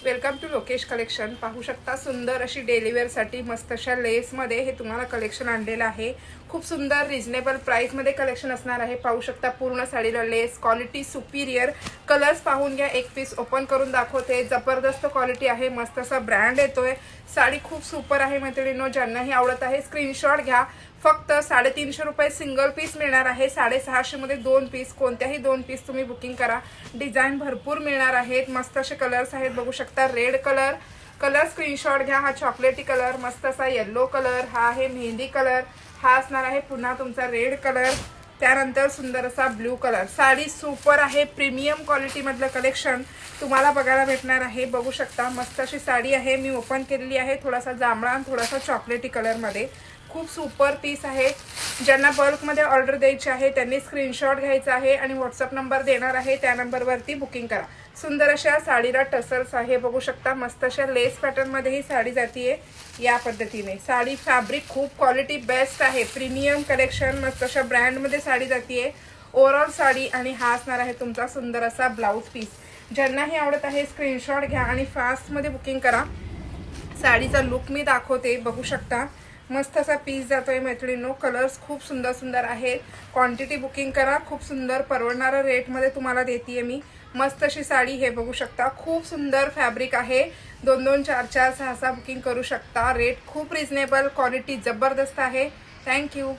Welcome to Lokesh collection. पाहू शकता सुंदर अशी डेली वेअर साठी मस्त अशा लेस मध्ये हे तुम्हाला कलेक्शन आणलेलं आहे। खूप सुंदर रिजनेबल प्राइस मध्ये कलेक्शन असणार आहे। पाहू शकता पूर्ण साडीला लेस, क्वालिटी सुपीरियर। कलर्स पाहून घ्या, एक पीस ओपन करून दाखवते। जबरदस्त क्वालिटी आहे, मस्त असा ब्रँड येतोय। साडी खूप सुपर आहे मैत्रिणींनो, ज्यांनाही आवडत आहे स्क्रीनशॉट घ्या। फक्त 350 रुपये सिंगल पीस मिळणार आहे। 650 मध्ये 2 पीस, कोणत्याही 2 पीस तुम्ही बुकिंग करा। डिझाइन भरपूर मिळणार आहेत, मस्त असे कलर्स आहेत। बघू शकता रेड कलर स्क्रीनशॉट घ्या। हा चॉकलेटी कलर, मस्त असा येलो कलर, हा आहे मेहंदी कलर, हा असणार आहे पुन्हा तुमचा रेड कलर, त्यानंतर सुंदर असा ब्लू कलर। साडी सुपर आहे, प्रीमियम क्वालिटी मधलं कलेक्शन तुम्हाला बघायला भेटणार आहे। बघू शकता मस्त अशी साडी आहे, मी ओपन केलेली आहे। थोडासा जांभळा आणि थोडासा चॉकलेटी कलर मध्ये खूप सुपर पीस आहे। ज्यांना बल्क मध्ये ऑर्डर द्यायची आहे त्यांनी स्क्रीनशॉट घ्यायचा आहे आणि व्हॉट्सअप नंबर देणार आहे, त्या नंबरवरती बुकिंग करा। सुंदर अशा साडीला टसल्स आहे, बघू शकता मस्त अशा लेस पॅटर्न मध्ये ही साडी जातीये या पद्धतीने। साडी फॅब्रिक खूप क्वालिटी बेस्ट आहे, प्रीमियम कलेक्शन, मस्त अशा ब्रँड मध्ये साडी जातीये। ओव्हरऑल साडी आणि हा असणार आहे तुमचा सुंदर असा ब्लाउज पीस। ज्यांनाही आवडत आहे स्क्रीनशॉट घ्या आणि फास्ट मध्ये बुकिंग करा। साडीचा लुक मी दाखवते, बघू शकता मस्त असा पीस जातोय मैत्रिणींनो। कलर्स खूप सुंदर सुंदर आहेत। क्वांटिटी बुकिंग करा, खूप सुंदर परवडणाऱ्या रेट मध्ये तुम्हाला देतीये मी। मस्त अशी साडी हे बघू शकता, खूप सुंदर फॅब्रिक आहे। 2-2, 4-4, 6-6 बुकिंग करू शकता। रेट खूप रिजनेबल, क्वालिटी जबरदस्त आहे। थँक्यू।